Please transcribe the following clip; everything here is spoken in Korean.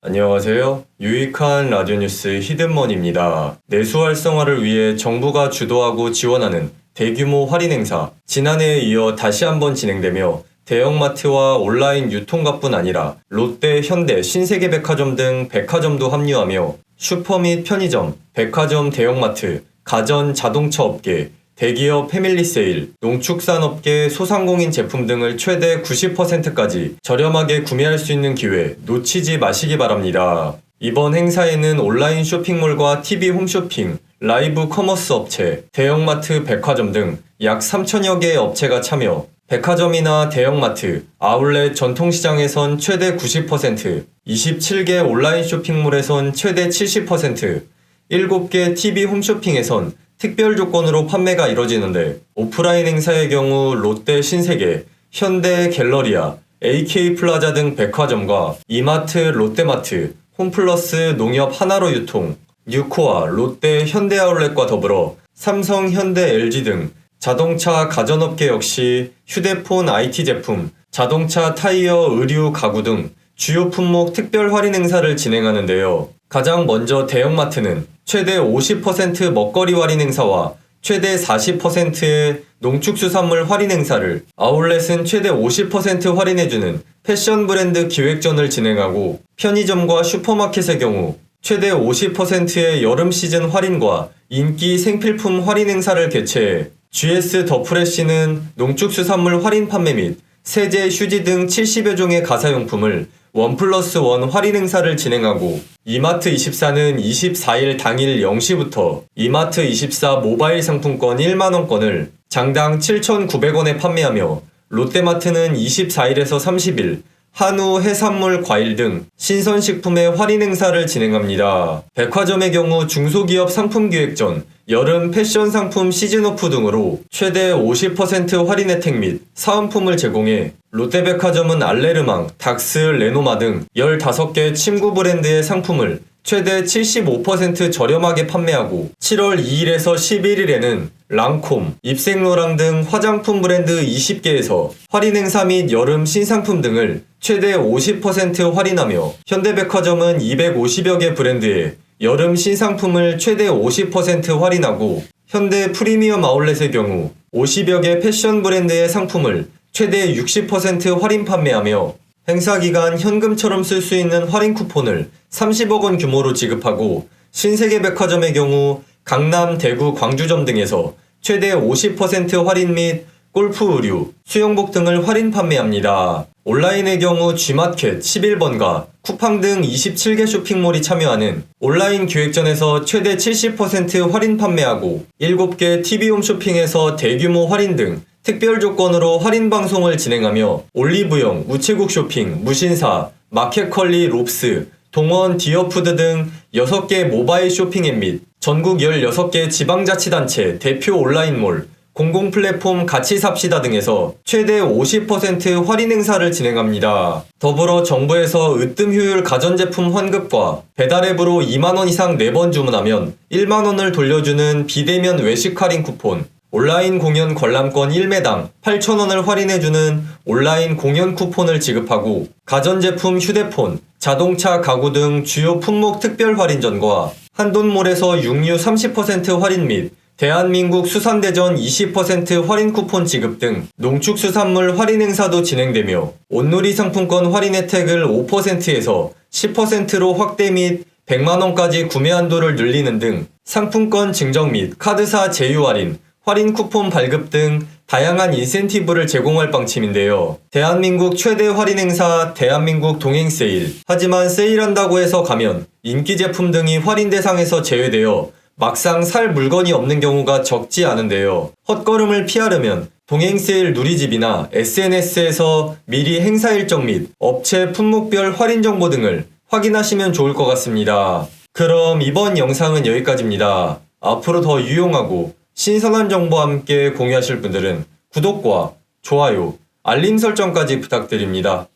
안녕하세요. 유익한 라디오 뉴스 히든머니입니다. 내수 활성화를 위해 정부가 주도하고 지원하는 대규모 할인 행사, 지난해에 이어 다시 한번 진행되며 대형마트와 온라인 유통가뿐 아니라 롯데, 현대, 신세계백화점 등 백화점도 합류하며 슈퍼 및 편의점, 백화점, 대형마트, 가전, 자동차 업계, 대기업 패밀리 세일, 농축산업계, 소상공인 제품 등을 최대 90%까지 저렴하게 구매할 수 있는 기회 놓치지 마시기 바랍니다. 이번 행사에는 온라인 쇼핑몰과 TV 홈쇼핑, 라이브 커머스 업체, 대형마트, 백화점 등 약 3천여 개의 업체가 참여, 백화점이나 대형마트, 아울렛 전통시장에선 최대 90%, 27개 온라인 쇼핑몰에선 최대 70%, 7개 TV 홈쇼핑에선 특별 조건으로 판매가 이뤄지는데 오프라인 행사의 경우 롯데 신세계, 현대 갤러리아, AK플라자 등 백화점과 이마트, 롯데마트, 홈플러스 농협 하나로 유통, 뉴코아, 롯데 현대아울렛과 더불어 삼성, 현대, LG 등 자동차 가전업계 역시 휴대폰, IT 제품, 자동차 타이어, 의류, 가구 등 주요 품목 특별 할인 행사를 진행하는데요. 가장 먼저 대형마트는 최대 50% 먹거리 할인 행사와 최대 40%의 농축수산물 할인 행사를, 아울렛은 최대 50% 할인해주는 패션 브랜드 기획전을 진행하고 편의점과 슈퍼마켓의 경우 최대 50%의 여름 시즌 할인과 인기 생필품 할인 행사를 개최해 GS 더 프레쉬는 농축수산물 할인 판매 및 세제, 휴지 등 70여 종의 가사용품을 1+1 할인 행사를 진행하고 이마트24는 24일 당일 0시부터 이마트24 모바일 상품권 1만원권을 장당 7,900원에 판매하며 롯데마트는 24일에서 30일 한우, 해산물, 과일 등 신선식품의 할인 행사를 진행합니다. 백화점의 경우 중소기업 상품기획전, 여름 패션 상품 시즌오프 등으로 최대 50% 할인 혜택 및 사은품을 제공해 롯데백화점은 알레르망, 닥스, 레노마 등 15개 침구 브랜드의 상품을 최대 75% 저렴하게 판매하고 7월 2일에서 11일에는 랑콤, 입생로랑 등 화장품 브랜드 20개에서 할인 행사 및 여름 신상품 등을 최대 50% 할인하며 현대백화점은 250여 개 브랜드의 여름 신상품을 최대 50% 할인하고 현대 프리미엄 아울렛의 경우 50여 개 패션 브랜드의 상품을 최대 60% 할인 판매하며 행사 기간 현금처럼 쓸 수 있는 할인 쿠폰을 30억 원 규모로 지급하고 신세계백화점의 경우 강남, 대구, 광주점 등에서 최대 50% 할인 및 골프 의류, 수영복 등을 할인 판매합니다. 온라인의 경우 G마켓 11번가, 쿠팡 등 27개 쇼핑몰이 참여하는 온라인 기획전에서 최대 70% 할인 판매하고 7개 TV홈 쇼핑에서 대규모 할인 등 특별 조건으로 할인 방송을 진행하며 올리브영, 우체국 쇼핑, 무신사, 마켓컬리, 롭스, 동원, 디어푸드 등 6개 모바일 쇼핑 앱 및 전국 16개 지방자치단체 대표 온라인몰, 공공플랫폼 같이 삽시다 등에서 최대 50% 할인 행사를 진행합니다. 더불어 정부에서 으뜸 효율 가전제품 환급과 배달앱으로 2만원 이상 4번 주문하면 1만원을 돌려주는 비대면 외식 할인 쿠폰, 온라인 공연 관람권 1매당 8,000원을 할인해주는 온라인 공연 쿠폰을 지급하고 가전제품, 휴대폰, 자동차, 가구 등 주요 품목 특별 할인전과 한돈몰에서 육류 30% 할인 및 대한민국 수산대전 20% 할인 쿠폰 지급 등 농축수산물 할인 행사도 진행되며 온누리 상품권 할인 혜택을 5%에서 10%로 확대 및 100만원까지 구매 한도를 늘리는 등 상품권 증정 및 카드사 제휴 할인 쿠폰 발급 등 다양한 인센티브를 제공할 방침인데요. 대한민국 최대 할인 행사 대한민국 동행 세일. 하지만 세일한다고 해서 가면 인기 제품 등이 할인 대상에서 제외되어 막상 살 물건이 없는 경우가 적지 않은데요. 헛걸음을 피하려면 동행 세일 누리집이나 SNS에서 미리 행사 일정 및 업체 품목별 할인 정보 등을 확인하시면 좋을 것 같습니다. 그럼 이번 영상은 여기까지입니다. 앞으로 더 유용하고 신선한 정보와 함께 공유하실 분들은 구독과 좋아요, 알림 설정까지 부탁드립니다.